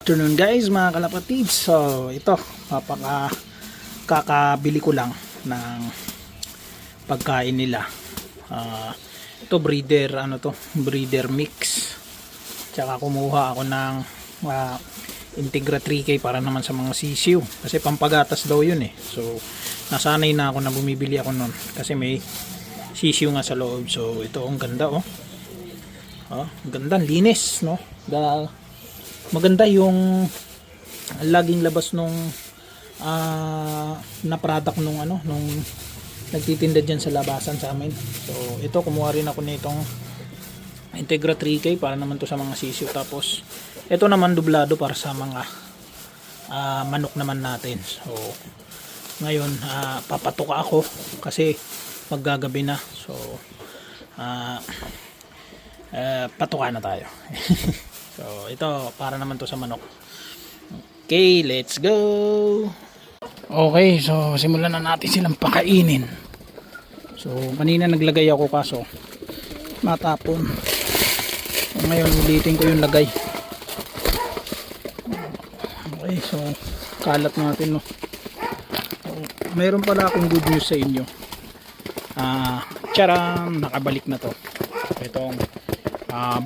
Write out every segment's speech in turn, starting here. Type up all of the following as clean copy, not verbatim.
Afternoon guys, mga kalapatids. So ito, kakabili ko lang ng pagkain nila. Ito breeder mix. Tsaka kumuha ako ng Integra 3K para naman sa mga sisiw kasi pampagatas daw yun eh. So nasanay na ako na bumibili ako nun kasi may sisiw nga sa loob. So ito, ang ganda oh. Ang ganda, linis no. Maganda yung laging labas nung na product nung nagtitinda diyan sa labasan sa amin. So ito, kumuha rin ako nitong Integra 3K para naman to sa mga sisiw. Tapos ito naman dublado para sa mga manok naman natin. So ngayon papatuka ako kasi maggagabi na. So patuka na tayo. So ito para naman to sa manok. Okay, let's go. Okay, so simulan na natin silang pakainin. So kanina naglagay ako kaso matapon. So, ngayon ulitin ko yung lagay. Okay, so kalat natin no. So, mayroon pala akong good news sa inyo. Charam, nakabalik na to. Itong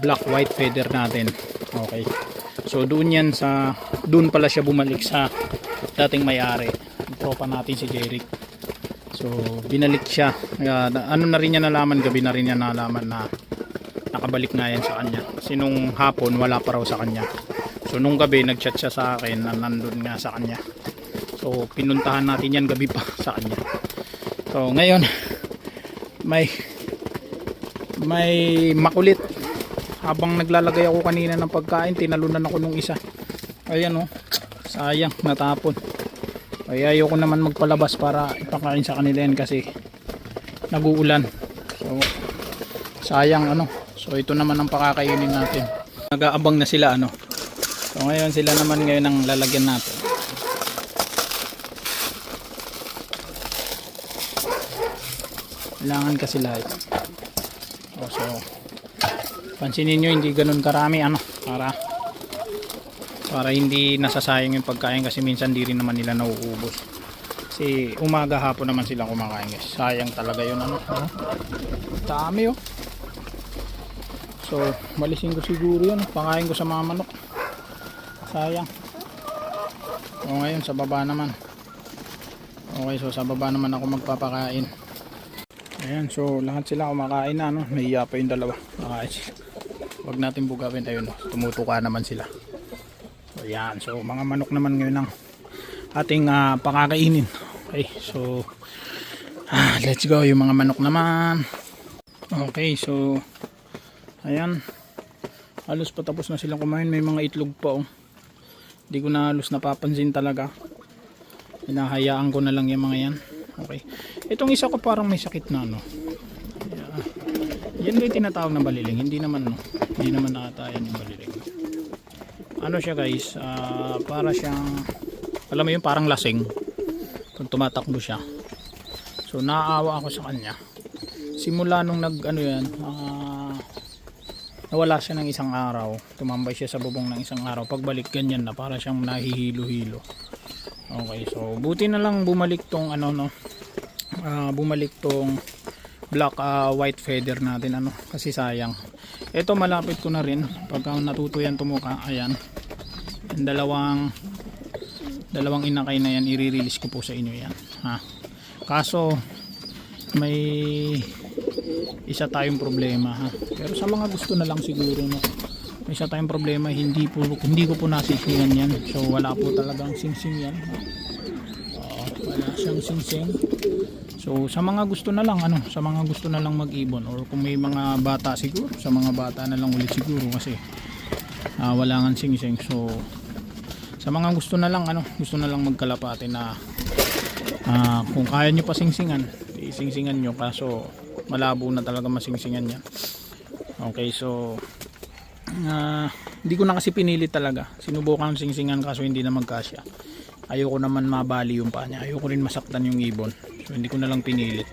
black white feather natin. Okay. So doon pala siya bumalik sa dating may-ari. Tropa natin si Jeric. So binalik siya. Ano na rin niya nalaman, gabi na rin niya nalaman na nakabalik nga yan sa kanya. Kasi nung hapon wala pa raw sa kanya. So nung gabi nagchat siya sa akin na nandun nga sa kanya. So pinuntahan natin yan gabi pa sa kanya. So ngayon may makulit. Habang naglalagay ako kanina ng pagkain, tinalunan ako nung isa. Ayan oh, sayang, natapon. Ay ayoko naman magpalabas para ipakain sa kanila yan kasi nag-uulan. So sayang So ito naman ang pakakainin natin. Nag-aabang na sila So ngayon sila naman ngayon ang lalagyan natin. Kailangan kasi lahat. So pansinin nyo, hindi ganun karami para hindi nasasayang yung pagkain kasi minsan di rin naman nila nauubos. Kasi umaga hapon naman sila kumakain guys. Sayang talaga yun dami oh. So malisin ko siguro yun, pangain ko sa mga manok. Sayang. O ngayon sa baba naman. Okay, so sa baba naman ako magpapakain. Ayan, so lahat sila kumakain na nahiya pa yung dalawa. Nakain sila. Huwag natin bugawin tayo tumutuka naman sila. So yan, so mga manok naman ngayon ang ating pakakainin. Okay, so let's go yung mga manok naman. Okay, so ayan, halos patapos na silang kumain. May mga itlog pa hindi ko na halos napapansin talaga. Hinahayaan ko na lang yung mga yan. Okay, itong isa ko parang may sakit na yan rin tinatawag na baliling. Hindi naman ata yan yung baliling. Siya guys, para siyang, alam mo yun, parang lasing kung tumatakbo siya. So naaawa ako sa kanya simula nung nawala siya ng isang araw. Tumambay siya sa bubong ng isang araw. Pagbalik ganyan na, para siyang nahihilo-hilo. Okay, so buti na lang bumalik tong bumalik tong black white feather natin kasi sayang. Ito malapit ko na rin pagka natuto yan tumuka. Ayan, yung dalawang inakay na yan, i-release ko po sa inyo yan kaso may isa tayong problema pero sa mga gusto na lang siguro may isa tayong problema, hindi ko po nasisingan yan. So wala po talagang singsing yan wala siyang singsing. So sa mga gusto na lang mag-ibon, or kung may mga bata siguro, sa mga bata na lang ulit siguro kasi wala nga singsing. So sa mga gusto na lang magkalapate na kung kaya nyo pa singsingan, isingsingan nyo, kaso malabo na talaga masingsingan yan. Okay, so hindi ko na kasi pinilit talaga, sinubukan singsingan kaso hindi na magkasya. Ayoko naman mabali yung paa niya, ayoko rin masaktan yung ibon, so hindi ko na lang pinilit.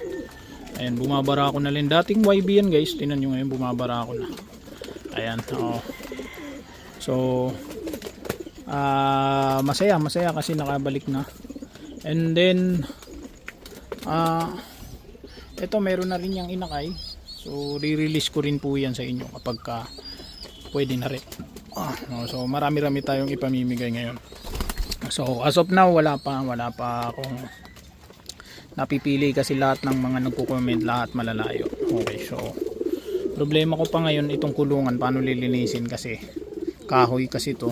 Ayan, bumabara ako na rin. Dating YB yan guys, tinan nyo ngayon bumabara ako na. Ayan, So masaya kasi nakabalik na. And then ito meron na rin yung inakay, so re-release ko rin po yan sa inyo kapag pwede na rin. So marami-rami tayong ipamimigay ngayon. So as of now wala pa akong napipili kasi lahat ng mga nagko-comment lahat malalayo. Okay, so problema ko pa ngayon itong kulungan, paano lilinisin kasi kahoy kasi to.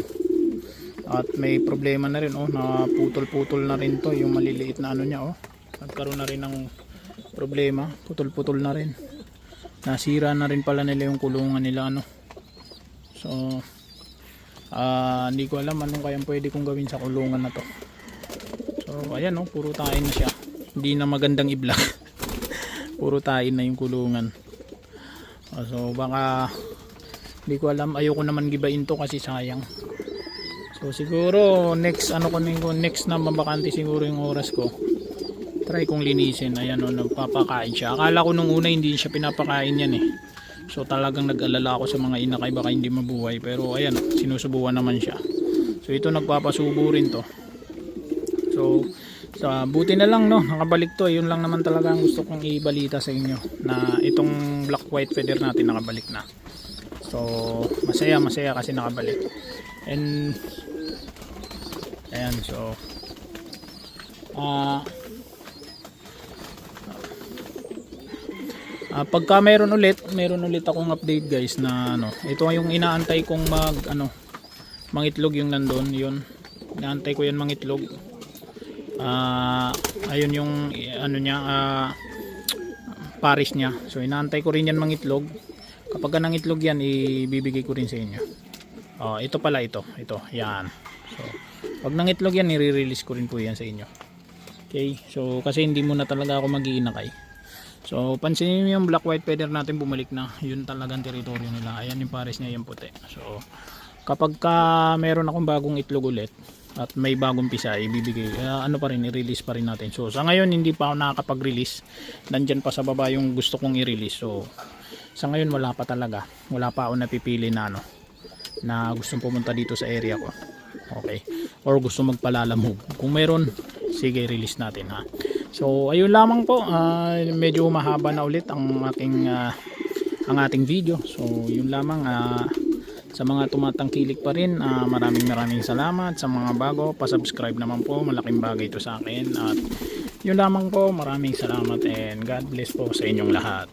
At may problema na rin, na putol-putol na rin to, yung maliliit na ano niya, nagkaroon na rin ng problema, putol-putol na rin, nasira na rin pala nila yung kulungan nila, so hindi ko alam anong kayang pwede kong gawin sa kulungan na to. So ayan, puro tain na siya, hindi na magandang i-vlog. Puro tain na yung kulungan. So baka hindi ko alam, ayoko naman gibain to kasi sayang. So siguro next next na mabakante siguro yung oras ko, try kong linisin. Ayan, nagpapakain siya. Akala ko nung una hindi siya pinapakain yan so talagang nag-alala ako sa mga inakay baka hindi mabuhay, pero ayan, sinusubuan naman siya. So ito nagpapasubo rin to. So buti na lang nakabalik to. Yun lang naman talaga ang gusto kong ibalita sa inyo, na itong black white feather natin nakabalik na. So masaya kasi nakabalik. And ayan, so pagka meron ulit akong update guys na ito yung inaantay kong mangitlog yung nandun, yun inaantay ko yan mangitlog. Ayun yung pares niya, so inaantay ko rin yan mangitlog. Kapag nangitlog yan, ibibigay ko rin sa inyo. Ito pala, ito yan. So pag nangitlog yan, i-release ko rin po yan sa inyo. Okay, so kasi hindi muna talaga ako mag-iinakay. So pansinin niyo yung black white feather natin, bumalik na. Yun talagang teritoryo nila. Ayan yung pares niya, yung puti. So kapag meron akong bagong itlog ulit at may bagong pisa, ibibigay i-release pa rin natin. So sa ngayon hindi pa ako nakakapag-release. Nandyan pa sa baba yung gusto kong i-release. So sa ngayon wala pa ako napipili na gustong pumunta dito sa area ko. Okay, or gusto magpalalamog. Kung meron, sige, release natin So ayun lamang po, medyo mahaba na ulit ang ating video. So yun lamang, sa mga tumatangkilik pa rin, maraming salamat. Sa mga bago, pa-subscribe naman po, malaking bagay ito sa akin. At yun lamang po, maraming salamat and God bless po sa inyong lahat.